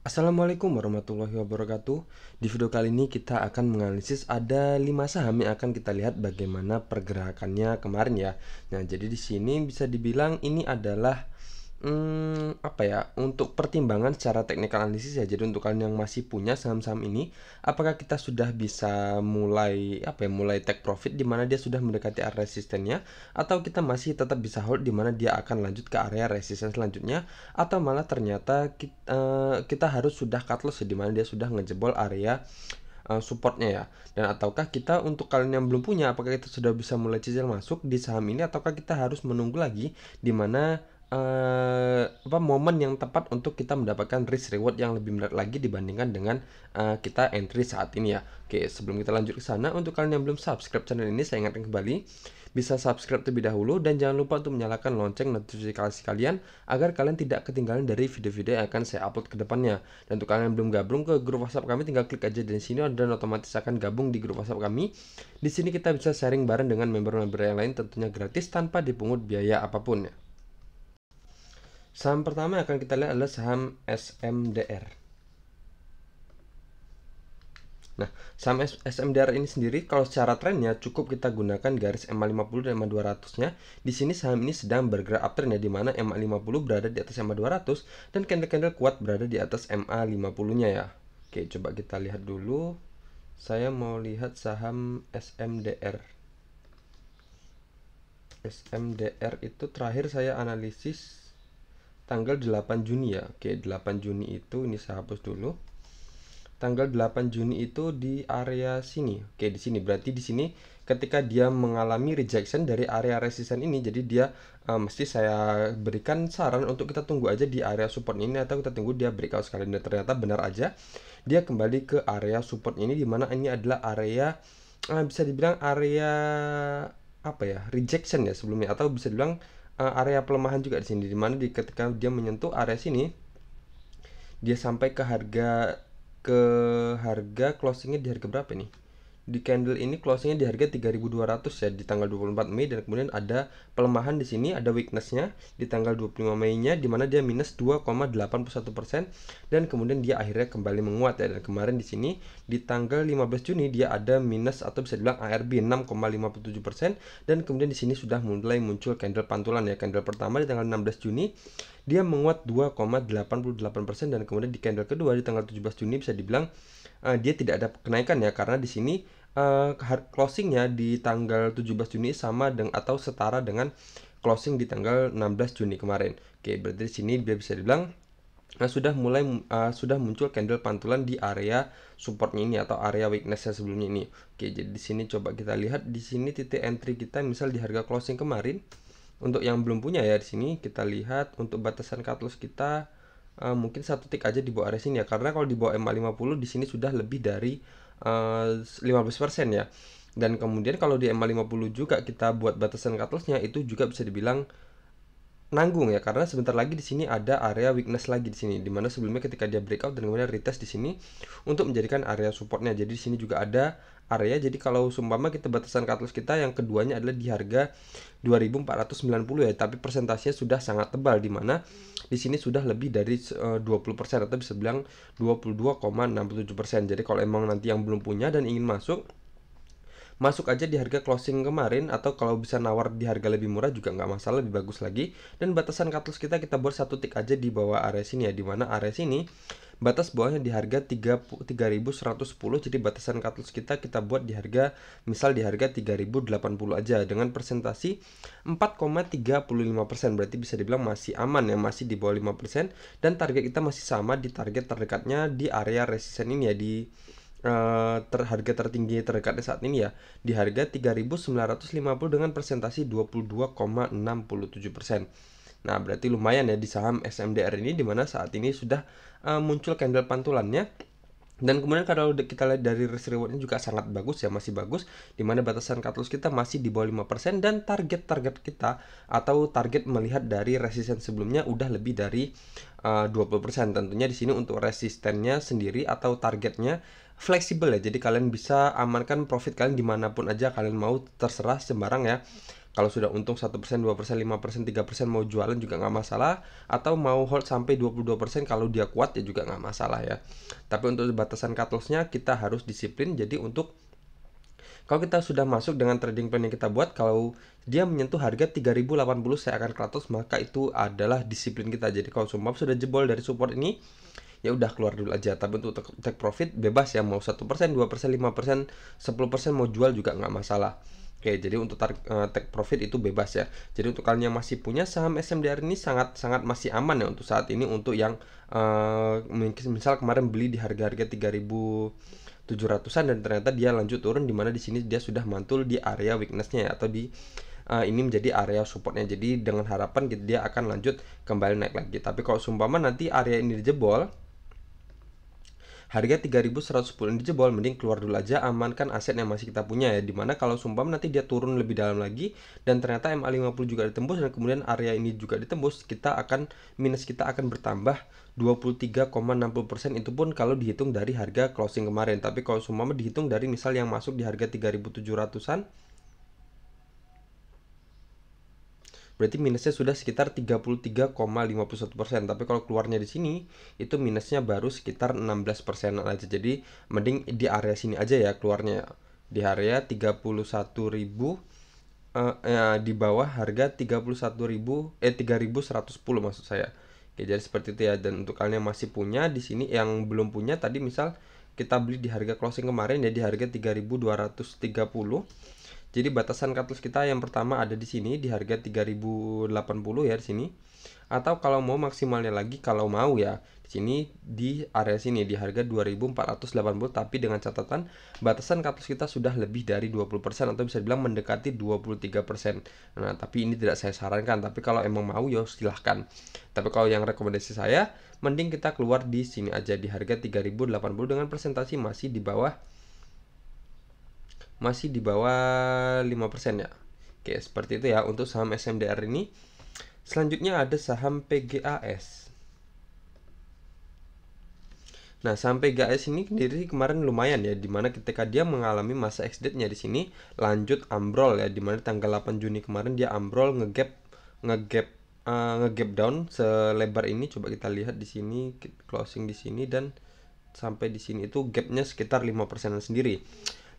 Assalamualaikum warahmatullahi wabarakatuh. Di video kali ini kita akan menganalisis ada 5 saham yang akan kita lihat bagaimana pergerakannya kemarin ya. Nah, jadi di sini bisa dibilang ini adalah apa ya, untuk pertimbangan secara teknikal analisis ya. Jadi untuk kalian yang masih punya saham-saham ini, apakah kita sudah bisa mulai mulai take profit di mana dia sudah mendekati area resistennya, atau kita masih tetap bisa hold di mana dia akan lanjut ke area resisten selanjutnya, atau malah ternyata kita harus sudah cut loss ya, di mana dia sudah ngejebol area supportnya ya. Dan ataukah kita, untuk kalian yang belum punya, apakah kita sudah bisa mulai cicil masuk di saham ini, ataukah kita harus menunggu lagi di mana momen yang tepat untuk kita mendapatkan risk reward yang lebih berat lagi dibandingkan dengan kita entry saat ini ya. Oke, sebelum kita lanjut ke sana, untuk kalian yang belum subscribe channel ini, saya ingatkan kembali bisa subscribe terlebih dahulu dan jangan lupa untuk menyalakan lonceng notifikasi kalian agar kalian tidak ketinggalan dari video-video yang akan saya upload ke depannya. Dan untuk kalian yang belum gabung ke grup WhatsApp kami, tinggal klik aja di sini dan otomatis akan gabung di grup WhatsApp kami. Di sini kita bisa sharing bareng dengan member-member yang lain, tentunya gratis tanpa dipungut biaya apapun ya. Saham pertama yang akan kita lihat adalah saham SMDR. Nah, saham SMDR ini sendiri kalau secara trennya cukup kita gunakan garis MA50 dan MA200-nya. Di sini saham ini sedang bergerak uptrend ya, di mana MA50 berada di atas MA200 dan candle-candle kuat berada di atas MA50-nya ya. Oke, coba kita lihat dulu. Saya mau lihat saham SMDR. SMDR itu terakhir saya analisis tanggal 8 Juni ya. Oke, 8 Juni itu ini saya hapus dulu. Tanggal 8 Juni itu di area sini. Oke, di sini berarti di sini ketika dia mengalami rejection dari area resisten ini, jadi dia mesti saya berikan saran untuk kita tunggu aja di area support ini, atau kita tunggu dia breakout sekali. Dan ternyata benar aja dia kembali ke area support ini, dimana ini adalah area bisa dibilang area rejection ya sebelumnya, atau bisa dibilang area pelemahan juga di sini, dimana ketika dia menyentuh area sini, dia sampai ke harga closingnya di harga berapa nih? Di candle ini closingnya di harga 3.200 ya di tanggal 24 Mei, dan kemudian ada pelemahan di sini, ada weaknessnya di tanggal 25 Mei-nya di mana dia minus 2,81% dan kemudian dia akhirnya kembali menguat ya. Dan kemarin di sini di tanggal 15 Juni dia ada minus atau bisa dibilang ARB 6,57% dan kemudian di sini sudah mulai muncul candle pantulan ya. Candle pertama di tanggal 16 Juni dia menguat 2,88% dan kemudian di candle kedua di tanggal 17 Juni bisa dibilang dia tidak ada kenaikan ya, karena di sini closingnya di tanggal 17 Juni sama dengan atau setara dengan closing di tanggal 16 Juni kemarin. Oke, berarti di sini dia bisa dibilang sudah muncul candle pantulan di area supportnya ini atau area weaknessnya sebelumnya ini. Oke, jadi di sini coba kita lihat di sini titik entry kita misal di harga closing kemarin. Untuk yang belum punya ya, di sini kita lihat untuk batasan cut loss kita mungkin satu tick aja di bawah area sini ya, karena kalau di bawah MA50 di sini sudah lebih dari 15% ya. Dan kemudian kalau di MA50 juga kita buat batasan cut loss-nya, itu juga bisa dibilang nanggung ya, karena sebentar lagi di sini ada area weakness lagi di sini, dimana sebelumnya ketika dia breakout dan kemudian retest di sini untuk menjadikan area supportnya. Jadi di sini juga ada area. Jadi kalau seumpama kita batasan cut loss kita yang keduanya adalah di harga 2490 ya, tapi persentasenya sudah sangat tebal, dimana di sini sudah lebih dari 20% atau bisa bilang 22,67%. Jadi kalau emang nanti yang belum punya dan ingin masuk aja di harga closing kemarin, atau kalau bisa nawar di harga lebih murah juga nggak masalah, lebih bagus lagi. Dan batasan cut loss kita buat satu tick aja di bawah area sini ya, dimana area sini batas bawahnya di harga 3.110. jadi batasan cut loss kita buat di harga misal di harga 3.080 aja dengan persentasi 4,35%. berarti bisa dibilang masih aman ya, masih di bawah 5%, dan target kita masih sama di target terdekatnya di area resisten ini ya, di harga tertinggi terdekatnya saat ini ya di harga 3.950 dengan persentasi 22,67%. Nah, berarti lumayan ya di saham SMDR ini, dimana saat ini sudah muncul candle pantulannya. Dan kemudian kalau kita lihat dari risk rewardnya juga sangat bagus ya, masih bagus, dimana batasan cut loss kita masih di bawah 5%, dan target kita atau target melihat dari resisten sebelumnya udah lebih dari 20%. Tentunya di sini untuk resistennya sendiri atau targetnya fleksibel ya, jadi kalian bisa amankan profit kalian dimanapun aja kalian mau, terserah sembarang ya. Kalau sudah untung 1%, 2%, 5%, 3% mau jualan juga nggak masalah, atau mau hold sampai 22% kalau dia kuat ya juga nggak masalah ya. Tapi untuk batasan cut loss-nya kita harus disiplin. Jadi untuk kalau kita sudah masuk dengan trading plan yang kita buat, kalau dia menyentuh harga 3080 saya akan cut loss, maka itu adalah disiplin kita. Jadi kalau sumpah sudah jebol dari support ini, ya udah keluar dulu aja. Tapi untuk take profit bebas ya, mau 1%, 2%, 5%, 10% mau jual juga nggak masalah. Oke, jadi untuk take profit itu bebas ya. Jadi untuk kalian yang masih punya saham SMDR ini sangat masih aman ya untuk saat ini. Untuk yang misal kemarin beli di harga-harga 3700-an dan ternyata dia lanjut turun, dimana di sini dia sudah mantul di area weaknessnya ya, atau di ini menjadi area supportnya. Jadi dengan harapan dia akan lanjut kembali naik lagi. Tapi kalau seumpama nanti area ini dijebol, harga 3110 dijebol, mending keluar dulu aja, amankan aset yang masih kita punya ya. Dimana kalau sumpah nanti dia turun lebih dalam lagi dan ternyata MA50 juga ditembus dan kemudian area ini juga ditembus, minus kita akan bertambah 23,60%. Itu pun kalau dihitung dari harga closing kemarin. Tapi kalau sumpah dihitung dari misal yang masuk di harga 3700-an, berarti minusnya sudah sekitar 33,51%. Tapi kalau keluarnya di sini itu minusnya baru sekitar 16% aja. Jadi mending di area sini aja ya keluarnya, di area 31.000, di bawah harga 31.000 maksud saya. Oke, jadi seperti itu ya. Dan untuk kalian yang masih punya di sini, yang belum punya tadi misal kita beli di harga closing kemarin ya di harga 3230. Jadi batasan cut loss kita yang pertama ada di sini di harga 3080 ya di sini. Atau kalau mau maksimalnya lagi, kalau mau ya di sini di area sini di harga 2480, tapi dengan catatan batasan cut loss kita sudah lebih dari 20% atau bisa dibilang mendekati 23%. Nah, tapi ini tidak saya sarankan, tapi kalau emang mau ya silahkan. Tapi kalau yang rekomendasi saya, mending kita keluar di sini aja di harga 3080 dengan presentasi masih di bawah 5% ya. Oke, seperti itu ya untuk saham SMDR ini. Selanjutnya ada saham PGAS. Nah, saham PGAS ini sendiri kemarin lumayan ya, dimana ketika dia mengalami masa exit-nya di sini lanjut ambrol ya, dimana tanggal 8 Juni kemarin dia ambrol ngegap down selebar ini. Coba kita lihat di sini closing di sini dan sampai di sini itu gapnya sekitar 5% sendiri.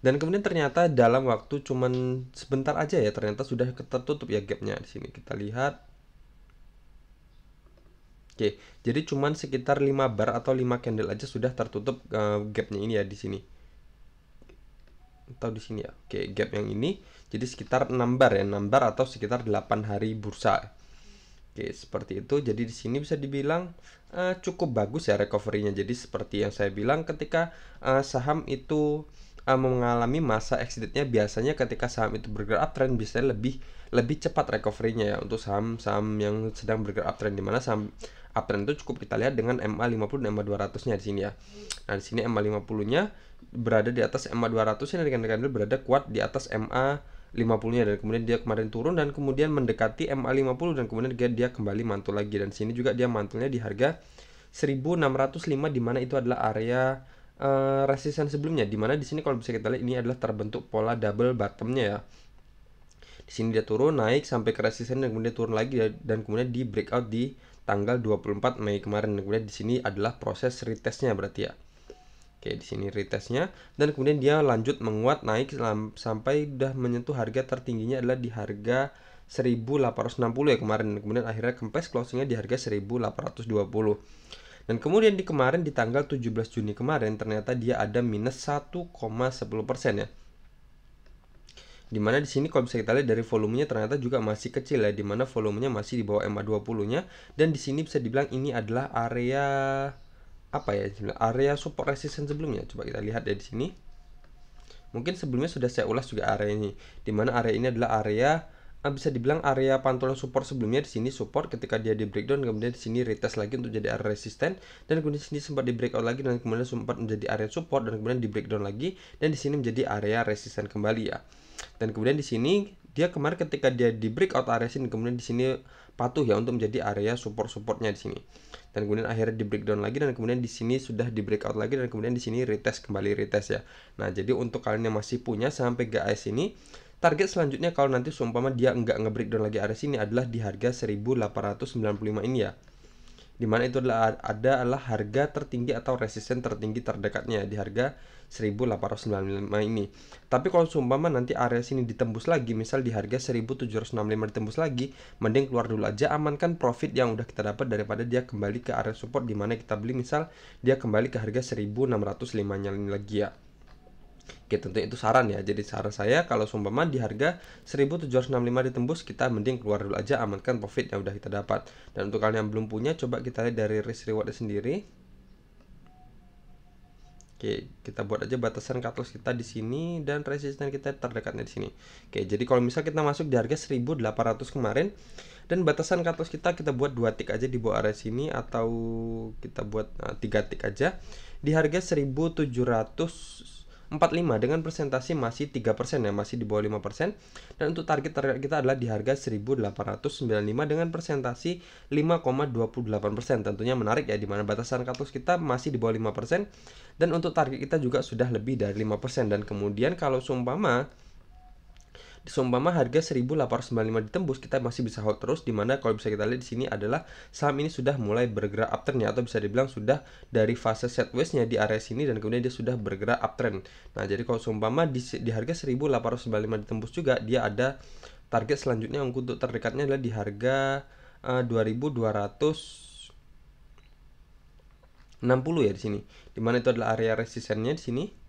Dan kemudian ternyata dalam waktu cuman sebentar aja ya, ternyata sudah tertutup ya gapnya di sini. Kita lihat. Oke, jadi cuman sekitar 5 bar atau 5 candle aja sudah tertutup gapnya ini ya di sini. Atau di sini ya. Oke, gap yang ini jadi sekitar 6 bar ya, 6 bar atau sekitar 8 hari bursa. Oke, seperti itu. Jadi di sini bisa dibilang cukup bagus ya recovery-nya. Jadi seperti yang saya bilang, ketika saham itu mengalami masa exit-nya, biasanya ketika saham itu bergerak uptrend biasanya lebih cepat recovery-nya ya untuk saham-saham yang sedang bergerak uptrend, dimana saham uptrend itu cukup kita lihat dengan MA50 dan MA200-nya di sini ya. Nah, di sini MA50-nya berada di atas MA200-nya dan candle berada kuat di atas MA50-nya, dan kemudian dia kemarin turun dan kemudian mendekati MA50 dan kemudian dia kembali mantul lagi, dan sini juga dia mantulnya di harga 1605, dimana itu adalah area resisten sebelumnya, dimana di sini kalau bisa kita lihat ini adalah terbentuk pola double bottomnya ya. Di sini dia turun naik sampai ke resisten dan kemudian turun lagi dan kemudian di breakout di tanggal 24 Mei kemarin. Dan kemudian di sini adalah proses retestnya berarti ya. Oke, di sini retestnya dan kemudian dia lanjut menguat naik sampai udah menyentuh harga tertingginya adalah di harga 1860 ya kemarin. Kemudian akhirnya kempes closingnya di harga 1820. Dan kemudian di kemarin di tanggal 17 Juni kemarin ternyata dia ada minus 1,10% ya. Dimana di sini kalau bisa kita lihat dari volumenya ternyata juga masih kecil ya, dimana volumenya masih di bawah MA20-nya, dan di sini bisa dibilang ini adalah area apa ya? Area support resistance sebelumnya. Coba kita lihat ya di sini. Mungkin sebelumnya sudah saya ulas juga area ini, dimana area ini adalah area bisa dibilang area pantulan support sebelumnya. Di sini support ketika dia di breakdown, kemudian di sini retest lagi untuk jadi area resisten, dan kemudian di sini sempat di breakout lagi dan kemudian sempat menjadi area support dan kemudian di breakdown lagi, dan di sini menjadi area resisten kembali ya. Dan kemudian di sini dia kemarin ketika dia di breakout area sini, kemudian di sini patuh ya untuk menjadi area supportnya di sini. Dan kemudian akhirnya di breakdown lagi dan kemudian di sini sudah di breakout lagi dan kemudian di sini retest ya. Nah, jadi untuk kalian yang masih punya saham PGAS ini, target selanjutnya kalau nanti seumpama dia nggak nge-breakdown lagi area sini adalah di harga 1895 ini ya. Dimana itu adalah harga tertinggi atau resisten tertinggi terdekatnya di harga 1895 ini. Tapi kalau seumpama nanti area sini ditembus lagi, misal di harga 1765 ditembus lagi, mending keluar dulu aja, amankan profit yang udah kita dapat daripada dia kembali ke area support dimana kita beli, misal dia kembali ke harga 1605 nya lagi ya. Oke, tentu itu saran ya. Jadi saran saya kalau seumpama di harga 1765 ditembus, kita mending keluar dulu aja, amankan profit yang udah kita dapat. Dan untuk kalian yang belum punya, coba kita lihat dari risk reward sendiri. Oke, kita buat aja batasan cut loss kita di sini dan resisten kita terdekatnya di sini. Oke, jadi kalau misal kita masuk di harga 1800 kemarin dan batasan cut loss kita buat 2 tick aja di bawah area sini, atau kita buat 3 tick aja di harga 1745 dengan persentase masih 3% ya, masih di bawah 5%. Dan untuk target kita adalah di harga 1895 dengan persentase 5,28%. Tentunya menarik ya, dimana batasan cut loss kita masih di bawah 5% dan untuk target kita juga sudah lebih dari 5%. Dan kemudian kalau seumpama harga 1895 ditembus, kita masih bisa hold terus, dimana kalau bisa kita lihat di sini adalah saham ini sudah mulai bergerak uptrend ya, atau bisa dibilang sudah dari fase sideways-nya di area sini dan kemudian dia sudah bergerak uptrend. Nah, jadi kalau seumpama di harga 1895 ditembus juga, dia ada target selanjutnya untuk terdekatnya adalah di harga 2260 ya di sini. Dimana itu adalah area resistennya di sini.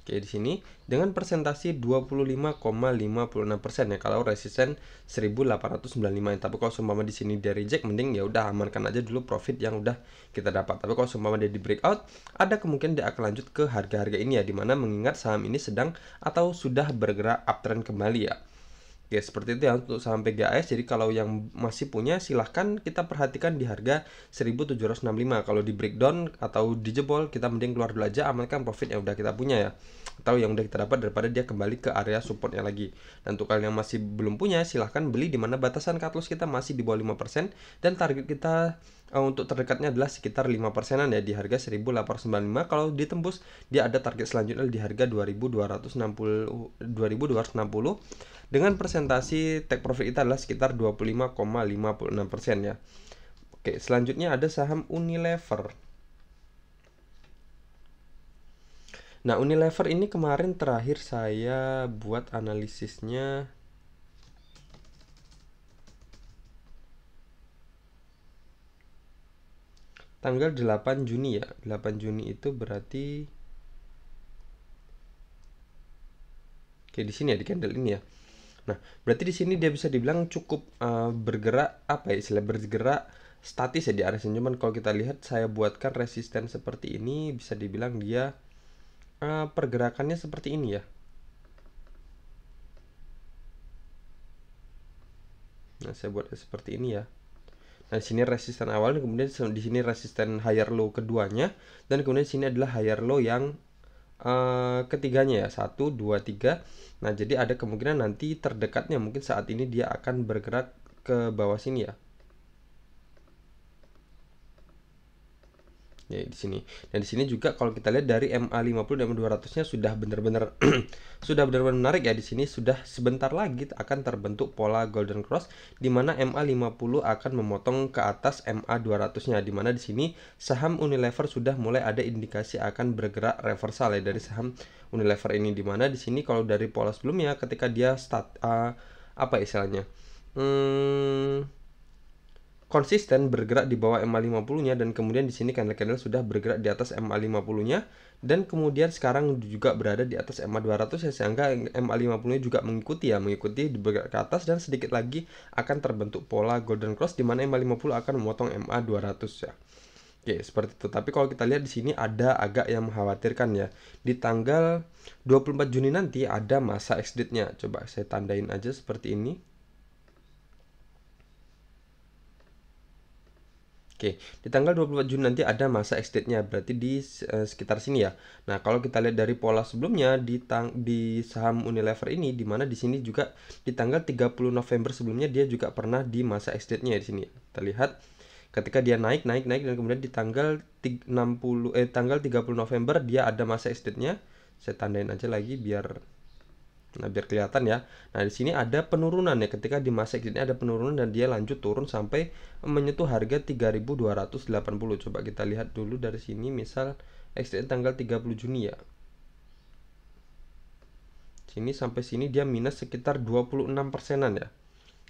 Oke, di sini dengan persentase 25,56% ya kalau resisten 1895. Tapi kalau seumpama di sini dia reject, mending ya udah amankan aja dulu profit yang udah kita dapat. Tapi kalau seumpama dia di breakout, ada kemungkinan dia akan lanjut ke harga-harga ini ya, dimana mengingat saham ini sedang atau sudah bergerak uptrend kembali ya. Oke, seperti itu ya untuk saham PGAS. Jadi kalau yang masih punya, silahkan kita perhatikan di harga 1765. Kalau di breakdown atau dijebol, kita mending keluar dulu aja, amankan profit yang udah kita punya ya, atau yang udah kita dapat daripada dia kembali ke area supportnya lagi. Dan untuk kalian yang masih belum punya, silahkan beli dimana batasan cut loss kita masih di bawah 5% dan target kita untuk terdekatnya adalah sekitar 5%an ya di harga 1895. Kalau ditembus, dia ada target selanjutnya di harga 2260 dengan persentase take profit kita adalah sekitar 25,56% ya. Oke, selanjutnya ada saham Unilever. Nah, Unilever ini kemarin terakhir saya buat analisisnya tanggal 8 Juni ya. 8 Juni itu berarti oke, di sini ya, di candle ini ya. Nah, berarti di sini dia bisa dibilang cukup bergerak, apa ya istilah, bergerak statis ya di area sini. Cuman kalau kita lihat saya buatkan resisten seperti ini, bisa dibilang dia pergerakannya seperti ini ya. Nah, saya buat seperti ini ya. Nah, di sini resisten awal, kemudian di sini resisten higher low keduanya, dan kemudian di sini adalah higher low yang ketiganya ya, 1, 2, 3. Nah, jadi ada kemungkinan nanti terdekatnya mungkin saat ini dia akan bergerak ke bawah sini ya. Ya, di sini. Dan di sini juga kalau kita lihat dari MA50 dan MA200-nya sudah benar-benar sudah benar-benar menarik ya. Di sini sudah sebentar lagi akan terbentuk pola golden cross di mana MA50 akan memotong ke atas MA200-nya, di mana di sini saham Unilever sudah mulai ada indikasi akan bergerak reversal ya dari saham Unilever ini, di mana di sini kalau dari pola sebelumnya ketika dia apa istilahnya? Konsisten bergerak di bawah MA50-nya dan kemudian di sini candle sudah bergerak di atas MA50-nya dan kemudian sekarang juga berada di atas MA200 ya, sehingga MA50-nya juga mengikuti bergerak ke atas dan sedikit lagi akan terbentuk pola golden cross di mana MA50 akan memotong MA200 ya. Oke, seperti itu. Tapi kalau kita lihat di sini ada agak yang mengkhawatirkan ya. Di tanggal 24 Juni nanti ada masa exit-nya. Coba saya tandain aja seperti ini. Oke, di tanggal 24 Juni nanti ada masa exit-nya, berarti di sekitar sini ya. Nah, kalau kita lihat dari pola sebelumnya di saham Unilever ini, di mana di sini juga di tanggal 30 November sebelumnya dia juga pernah di masa exit-nya di sini. Kita lihat Ketika dia naik dan kemudian di tanggal 30 November dia ada masa exit-nya. Saya tandain aja lagi biar kelihatan ya. Nah, di sini ada penurunan ya. Ketika di masa exit-nya ada penurunan dan dia lanjut turun sampai menyentuh harga 3.280. Coba kita lihat dulu dari sini, misal exit tanggal 30 Juni ya. Sini sampai sini dia minus sekitar 26%-an ya.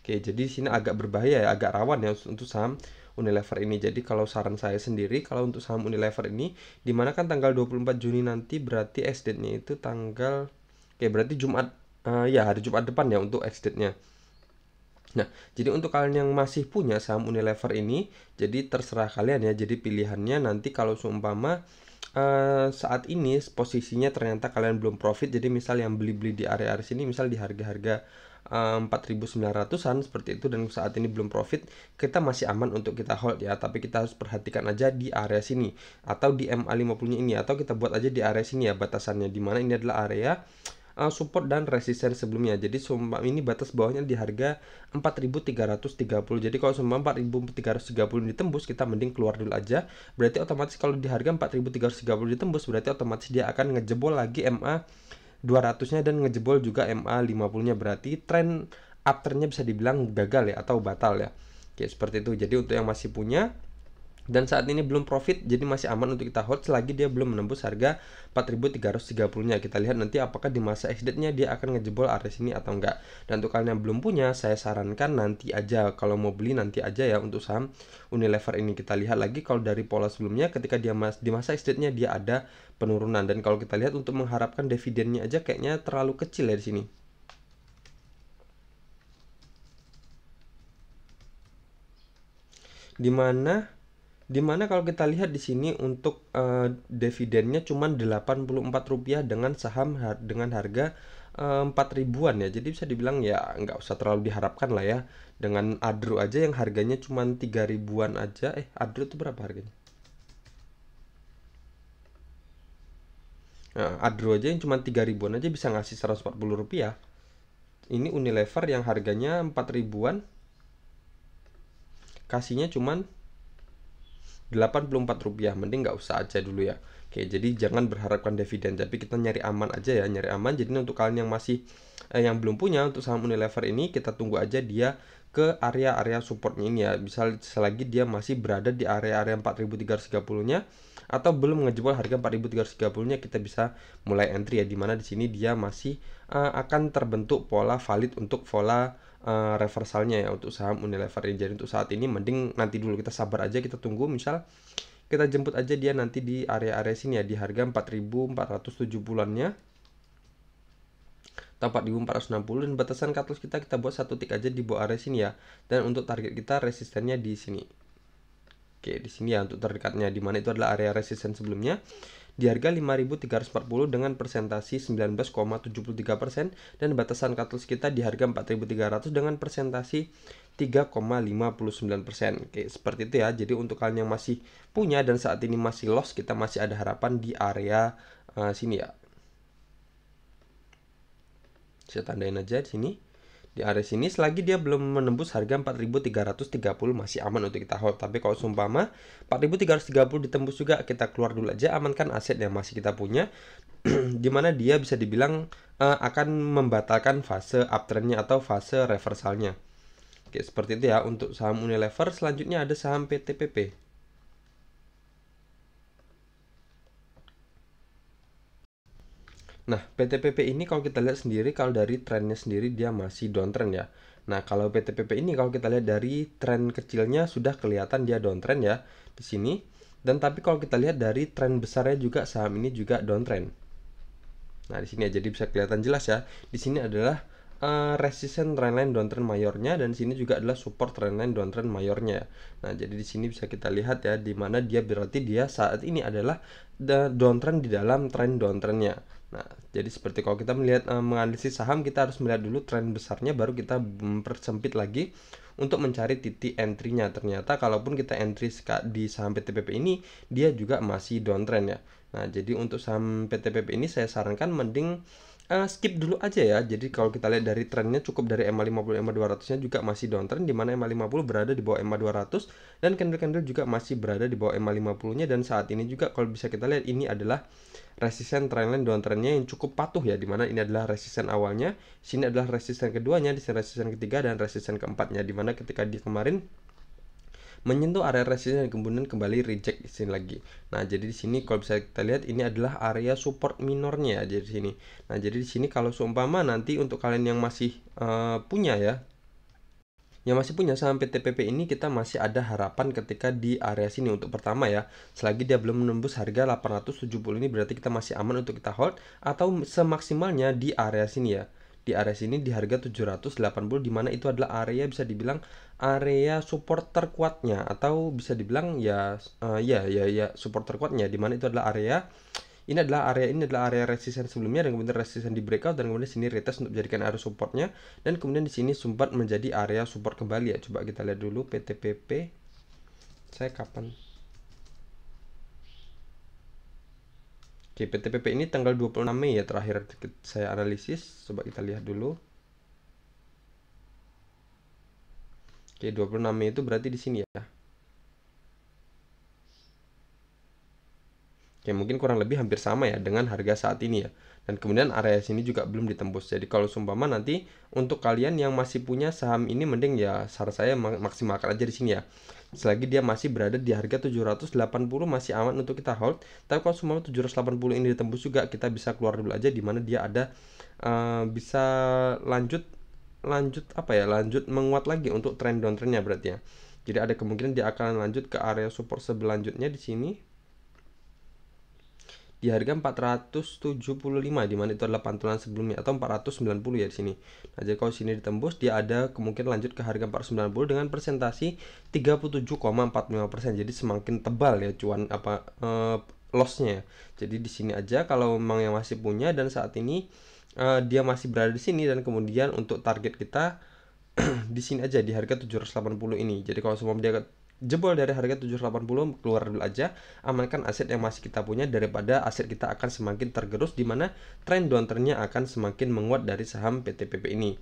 Oke, jadi di sini agak berbahaya ya, agak rawan ya untuk saham Unilever ini. Jadi kalau saran saya sendiri, kalau untuk saham Unilever ini, dimana kan tanggal 24 Juni nanti berarti ex-date-nya itu tanggal, oke berarti Jumat, ya hari Jumat depan ya untuk ex-date-nya. Nah, jadi untuk kalian yang masih punya saham Unilever ini, jadi terserah kalian ya. Jadi pilihannya nanti kalau seumpama saat ini posisinya ternyata kalian belum profit, jadi misal yang beli-beli di area-area sini, misal di harga-harga 4.900-an seperti itu, dan saat ini belum profit, kita masih aman untuk kita hold ya. Tapi kita harus perhatikan aja di area sini atau di MA50-nya ini, atau kita buat aja di area sini ya batasannya, dimana ini adalah area support dan resisten sebelumnya. Jadi sumpah ini batas bawahnya di harga 4.330. Jadi kalau sumpah 4.330 ditembus, kita mending keluar dulu aja. Berarti otomatis kalau di harga 4.330 ditembus, berarti otomatis dia akan ngejebol lagi MA 200-nya dan ngejebol juga MA 50-nya. Berarti tren uptrendnya bisa dibilang gagal ya, atau batal ya. Oke, seperti itu. Jadi untuk yang masih punya dan saat ini belum profit, jadi masih aman untuk kita hold selagi dia belum menembus harga 4.330-nya. Kita lihat nanti apakah di masa exit-nya dia akan ngejebol area sini atau enggak. Dan untuk kalian yang belum punya, saya sarankan nanti aja, kalau mau beli nanti aja ya untuk saham Unilever ini. Kita lihat lagi kalau dari pola sebelumnya, ketika dia di masa exit-nya dia ada penurunan, dan kalau kita lihat untuk mengharapkan dividennya aja kayaknya terlalu kecil ya di sini. Dimana kalau kita lihat di sini untuk dividennya cuma Rp84 dengan saham dengan harga 4 ribuan ya. Jadi bisa dibilang ya nggak usah terlalu diharapkan lah ya. Dengan Adro aja yang harganya cuma 3 ribuan aja. Adro itu berapa harganya? Nah, Adro aja yang cuma 3 ribuan aja bisa ngasih Rp140. Ini Unilever yang harganya 4 ribuan kasihnya cuman Rp84, mending nggak usah aja dulu ya. Oke, jadi jangan berharapkan dividen, tapi kita nyari aman aja ya, nyari aman. Jadi untuk kalian yang masih yang belum punya untuk saham Unilever ini, kita tunggu aja dia ke area-area supportnya ini ya. Misal selagi dia masih berada di area-area 4.330-nya atau belum ngejebol harga 4.330-nya, kita bisa mulai entry ya, dimana di sini dia masih akan terbentuk pola valid untuk pola reversalnya ya untuk saham Unilever ini. Jadi untuk saat ini mending nanti dulu, kita sabar aja, kita tunggu, misal kita jemput aja dia nanti di area-area sini ya, di harga 4.470-annya atau 4.460, dan batasan cut loss kita buat satu tick aja di bawah area sini ya. Dan untuk target kita resistennya di sini. Oke, di sini ya untuk terdekatnya, dimana itu adalah area resisten sebelumnya di harga 5.340 dengan persentasi 19,73%, dan batasan cut loss kita di harga 4.300 dengan persentasi 3,59%. Oke, seperti itu ya. Jadi untuk kalian yang masih punya dan saat ini masih loss, kita masih ada harapan di area sini ya. Saya tandain aja di sini. Di area sini selagi dia belum menembus harga 4.330 masih aman untuk kita hold. Tapi kalau seumpama 4.330 ditembus juga, kita keluar dulu aja, amankan aset yang masih kita punya. Dimana dia bisa dibilang akan membatalkan fase uptrendnya atau fase reversalnya. Oke, seperti itu ya untuk saham Unilever. Selanjutnya ada saham PTPP. Nah, PTPP ini kalau kita lihat sendiri, kalau dari trennya sendiri dia masih downtrend ya. Nah, kalau PTPP ini kalau kita lihat dari tren kecilnya sudah kelihatan dia downtrend ya di sini. Dan tapi kalau kita lihat dari tren besarnya juga, saham ini juga downtrend. Nah, di sini ya, jadi bisa kelihatan jelas ya. Di sini adalah resisten trendline downtrend mayornya, dan sini juga adalah support trendline downtrend mayornya. Nah, jadi di sini bisa kita lihat ya, di mana dia berarti dia saat ini adalah downtrend di dalam trend downtrendnya. Nah, jadi seperti kalau kita melihat menganalisis saham, kita harus melihat dulu tren besarnya, baru kita mempersempit lagi untuk mencari titik entry-nya. Ternyata kalaupun kita entry di saham PTPP ini, dia juga masih downtrend ya. Nah, jadi untuk saham PTPP ini saya sarankan mending skip dulu aja ya. Jadi kalau kita lihat dari trennya cukup dari EMA 50, EMA 200-nya juga masih downtrend, di mana EMA 50 berada di bawah EMA 200 dan candle-candle juga masih berada di bawah EMA 50-nya, dan saat ini juga kalau bisa kita lihat ini adalah resisten trendline downtrendnya yang cukup patuh ya, dimana ini adalah resisten awalnya, sini adalah resisten keduanya, di sini resisten ketiga dan resisten keempatnya, dimana ketika di kemarin menyentuh area resisten dan kemudian kembali reject di sini lagi. Nah, jadi di sini kalau bisa kita lihat ini adalah area support minornya ya, jadi di sini. Nah, jadi di sini kalau seumpama nanti untuk kalian yang masih punya ya, yang masih punya saham PTPP ini, kita masih ada harapan ketika di area sini untuk pertama ya, selagi dia belum menembus harga 870 ini berarti kita masih aman untuk kita hold, atau semaksimalnya di area sini ya. Di area sini di harga 780, di mana itu adalah area bisa dibilang area support terkuatnya, atau bisa dibilang ya ya support terkuatnya, di mana itu adalah area ini adalah area resisten sebelumnya, dan kemudian resisten di breakout, dan kemudian sini retest untuk menjadikan area supportnya, dan kemudian di sini sempat menjadi area support kembali ya. Coba kita lihat dulu PTPP. Saya kapan? Oke, PTPP ini tanggal 26 Mei ya terakhir saya analisis. Coba kita lihat dulu. Oke, 26 Mei itu berarti di sini ya. Oke, mungkin kurang lebih hampir sama ya dengan harga saat ini ya. Dan kemudian area sini juga belum ditembus. Jadi kalau seumpama nanti untuk kalian yang masih punya saham ini, mending ya saran saya maksimalkan aja di sini ya. Selagi dia masih berada di harga 780 masih aman untuk kita hold. Tapi kalau seumpama 780 ini ditembus juga, kita bisa keluar dulu aja, di mana dia ada bisa lanjut menguat lagi untuk trend downtrendnya berarti ya. Jadi ada kemungkinan dia akan lanjut ke area support selanjutnya di sini di harga 475, di mana itu adalah pantulan sebelumnya, atau 490 ya di sini. Nah, jadi kalau sini ditembus, dia ada kemungkinan lanjut ke harga 490 dengan presentasi 37,45%. Jadi semakin tebal ya cuan lossnya. Jadi di sini aja kalau memang yang masih punya, dan saat ini dia masih berada di sini, dan kemudian untuk target kita di sini aja di harga 780 ini. Jadi kalau semua dia jebol dari harga 780, keluar dulu aja, amankan aset yang masih kita punya daripada aset kita akan semakin tergerus, di mana tren downtrendnya akan semakin menguat dari saham PTPP ini.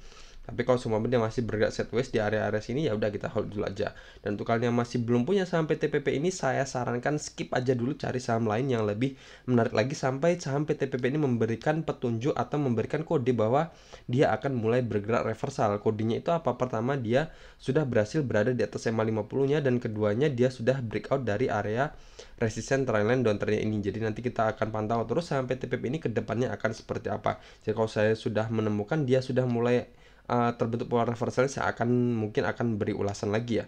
Tapi kalau semua dia masih bergerak sideways di area-area sini, ya udah kita hold dulu aja. Dan untuk kalian yang masih belum punya saham PTPP ini, saya sarankan skip aja dulu, cari saham lain yang lebih menarik lagi sampai saham PTPP ini memberikan petunjuk atau memberikan kode bahwa dia akan mulai bergerak reversal. Kodenya itu apa? Pertama, dia sudah berhasil berada di atas EMA 50-nya, dan keduanya dia sudah breakout dari area resisten trendline downtrendnya ini. Jadi nanti kita akan pantau terus saham PTPP ini ke depannya akan seperti apa. Jadi kalau saya sudah menemukan dia sudah mulai terbentuk pola reversal, saya mungkin akan beri ulasan lagi ya.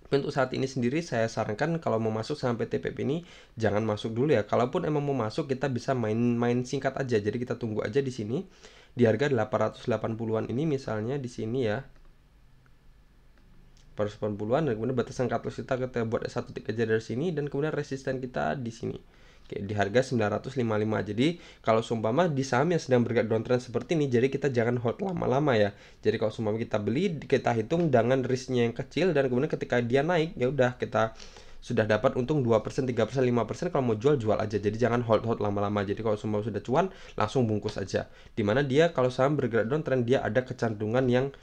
Tapi untuk saat ini sendiri saya sarankan kalau mau masuk saham PTPP ini jangan masuk dulu ya. Kalaupun emang mau masuk, kita bisa main singkat aja. Jadi kita tunggu aja di sini di harga 880-an ini misalnya di sini ya. 880-an, dan kemudian batasan cut loss kita buat satu titik aja dari sini, dan kemudian resisten kita di sini. Oke, di harga 955. Jadi kalau seumpama di saham yang sedang bergerak downtrend seperti ini, jadi kita jangan hold lama-lama ya. Jadi kalau seumpama kita beli, kita hitung dengan risknya yang kecil, dan kemudian ketika dia naik, ya udah kita sudah dapat untung 2%, 3%, 5%. Kalau mau jual aja. Jadi jangan hold lama-lama. Jadi kalau seumpama sudah cuan, langsung bungkus aja. Dimana dia kalau saham bergerak downtrend, dia ada kecenderungan yang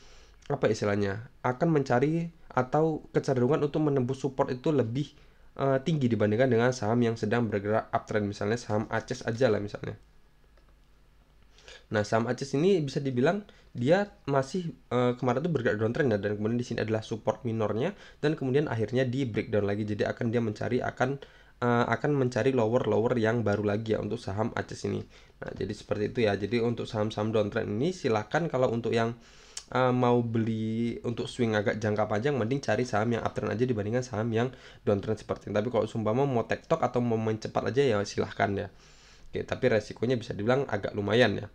apa istilahnya, akan mencari atau kecenderungan untuk menembus support itu lebih tinggi dibandingkan dengan saham yang sedang bergerak uptrend, misalnya saham ACES aja lah misalnya. Nah, saham ACES ini bisa dibilang dia masih kemarin tuh bergerak downtrend ya, dan kemudian di sini adalah support minornya, dan kemudian akhirnya di breakdown lagi. Jadi dia akan mencari lower yang baru lagi ya untuk saham ACES ini. Nah, jadi seperti itu ya. Jadi untuk saham-saham downtrend ini silahkan kalau untuk yang mau beli untuk swing agak jangka panjang, mending cari saham yang uptrend aja dibandingkan saham yang downtrend seperti ini. Tapi kalau sumpama mau tektok atau mau main cepat aja ya silahkan ya. Oke, tapi resikonya bisa dibilang agak lumayan ya.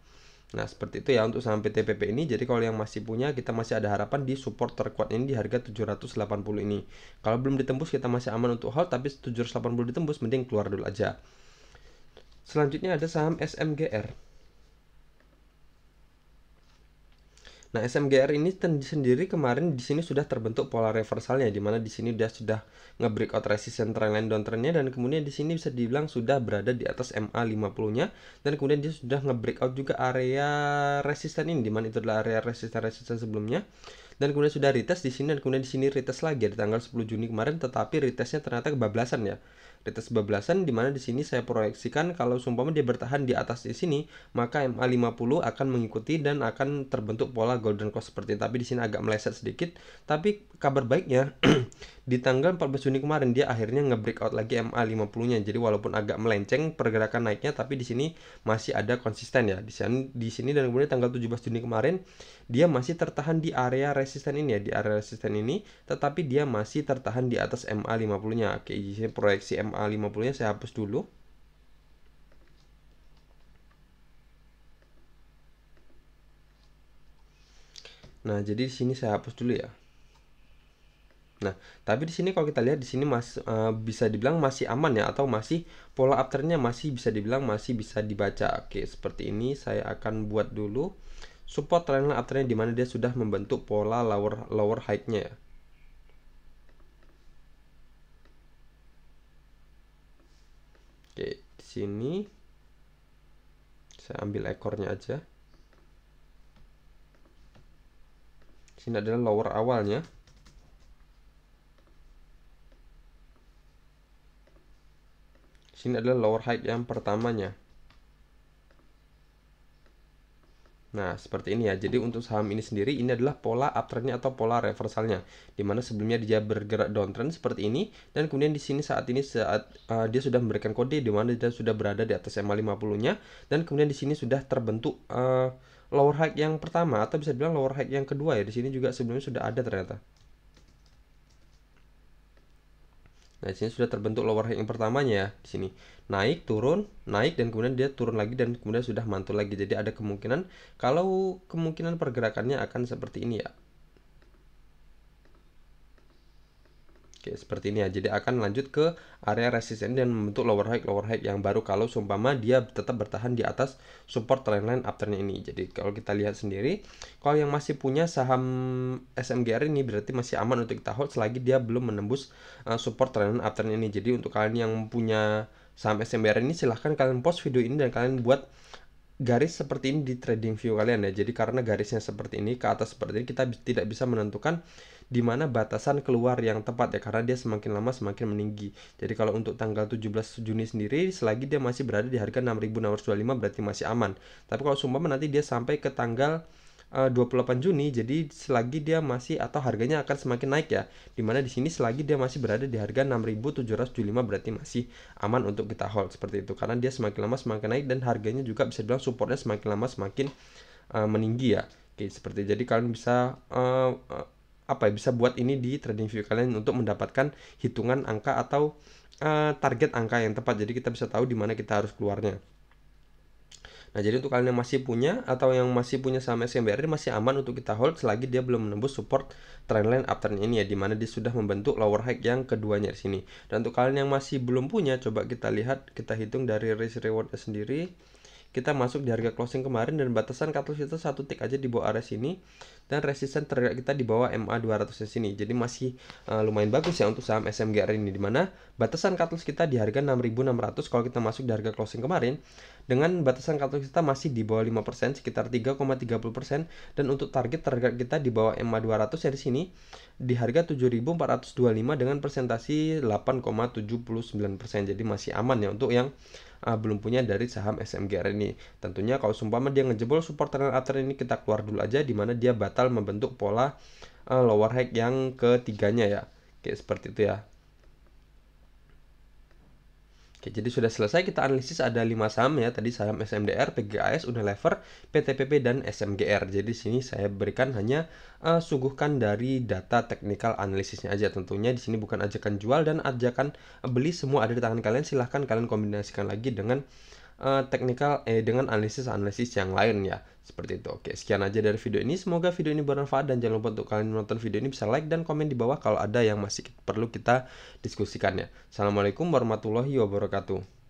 Nah, seperti itu ya untuk saham PTPP ini. Jadi kalau yang masih punya, kita masih ada harapan di support terkuat ini di harga 780 ini. Kalau belum ditembus, kita masih aman untuk hold, tapi 780 ditembus, mending keluar dulu aja. Selanjutnya ada saham SMGR. Nah, SMGR ini sendiri kemarin di sini sudah terbentuk pola reversalnya, di mana di sini dia sudah nge-breakout resistance trendline downtrendnya, dan kemudian di sini bisa dibilang sudah berada di atas MA50-nya, dan kemudian dia sudah nge-breakout juga area resisten ini, di mana itu adalah area resisten sebelumnya. Dan kemudian sudah retest di sini, dan kemudian di sini retest lagi di tanggal 10 Juni kemarin, tetapi retestnya ternyata kebablasan ya. Retest kebablasan, di mana di sini saya proyeksikan kalau seumpama dia bertahan di atas di sini, maka MA50 akan mengikuti dan akan terbentuk pola golden cross seperti ini. Tapi di sini agak meleset sedikit. Tapi kabar baiknya di tanggal 14 Juni kemarin dia akhirnya nge-breakout lagi MA50-nya. Jadi walaupun agak melenceng pergerakan naiknya, tapi di sini masih ada konsisten ya. Di sini dan kemudian tanggal 17 Juni kemarin dia masih tertahan di area resisten ini ya, di area resisten ini, tetapi dia masih tertahan di atas MA50-nya. Oke, di sini proyeksi MA50-nya saya hapus dulu. Nah, jadi di sini saya hapus dulu ya. Nah, tapi di sini kalau kita lihat di sini bisa dibilang masih aman ya, atau masih pola uptrendnya masih bisa dibilang masih bisa dibaca. Oke, seperti ini saya akan buat dulu support trendline uptrendnya, di mana dia sudah membentuk pola lower high-nya ya. Oke, di sini saya ambil ekornya aja. Sini adalah lower awalnya. Sini adalah lower high yang pertamanya. Nah, seperti ini ya. Jadi untuk saham ini sendiri, ini adalah pola uptrendnya atau pola reversalnya, dimana sebelumnya dia bergerak downtrend seperti ini, dan kemudian di sini saat dia sudah memberikan kode di mana dia sudah berada di atas MA50-nya, dan kemudian di sini sudah terbentuk lower high yang pertama, atau bisa bilang lower high yang kedua ya. Di sini juga sebelumnya sudah ada ternyata. Nah, di sini sudah terbentuk lower high yang pertamanya ya. Di sini naik, turun, naik, dan kemudian dia turun lagi, dan kemudian sudah mantul lagi. Jadi ada kemungkinan kalau kemungkinan pergerakannya akan seperti ini ya. Oke, seperti ini ya. Jadi akan lanjut ke area resisten dan membentuk lower high yang baru kalau seumpama dia tetap bertahan di atas support trendline uptrend ini. Jadi kalau kita lihat sendiri, kalau yang masih punya saham SMGR ini berarti masih aman untuk kita hold selagi dia belum menembus support trendline uptrend ini. Jadi untuk kalian yang punya saham SMGR ini, silahkan kalian post video ini dan kalian buat garis seperti ini di trading view kalian ya. Jadi karena garisnya seperti ini ke atas seperti ini, kita tidak bisa menentukan di mana batasan keluar yang tepat ya, karena dia semakin lama semakin meninggi. Jadi kalau untuk tanggal 17 Juni sendiri, selagi dia masih berada di harga 6.625 berarti masih aman. Tapi kalau sumpah nanti dia sampai ke tanggal 28 Juni, jadi selagi dia masih atau harganya akan semakin naik ya, dimana di sini selagi dia masih berada di harga 6.775 berarti masih aman untuk kita hold seperti itu, karena dia semakin lama semakin naik dan harganya juga bisa dibilang supportnya semakin lama semakin meninggi ya. Oke, seperti jadi kalian bisa bisa buat ini di trading view kalian untuk mendapatkan hitungan angka atau target angka yang tepat, jadi kita bisa tahu di mana kita harus keluarnya. Nah, jadi untuk kalian yang masih punya atau yang masih punya saham SMBR ini masih aman untuk kita hold selagi dia belum menembus support trendline uptrend ini ya, dimana dia sudah membentuk lower high yang keduanya di sini. Dan untuk kalian yang masih belum punya, coba kita lihat, kita hitung dari risk rewardnya sendiri. Kita masuk di harga closing kemarin dan batasan cut loss kita satu tick aja di bawah area sini, dan resisten terdekat kita di bawah MA200 di sini. Jadi masih lumayan bagus ya untuk saham SMGR ini, dimana batasan cut loss kita di harga 6.600 kalau kita masuk di harga closing kemarin, dengan batasan cut loss kita masih di bawah 5%, sekitar 3,30%, dan untuk target terdekat kita di bawah MA200 ya di sini di harga 7.425 dengan persentasi 8,79%. Jadi masih aman ya untuk yang belum punya dari saham SMGR ini. Tentunya kalau seumpama dia ngejebol support trendline uptrend ini, kita keluar dulu aja, dimana dia batal membentuk pola lower high yang ketiganya ya. Oke, seperti itu ya. Oke, jadi sudah selesai kita analisis ada 5 saham ya. Tadi saham SMDR, PGAS, Unilever, PTPP, dan SMGR. Jadi sini saya berikan hanya suguhkan dari data teknikal analisisnya aja. Tentunya di sini bukan ajakan jual dan ajakan beli, semua ada di tangan kalian. Silahkan kalian kombinasikan lagi dengan dengan analisis yang lain ya, seperti itu. Oke, sekian aja dari video ini, semoga video ini bermanfaat, dan jangan lupa untuk kalian menonton video ini bisa like dan komen di bawah kalau ada yang masih perlu kita diskusikan ya. Assalamualaikum warahmatullahi wabarakatuh.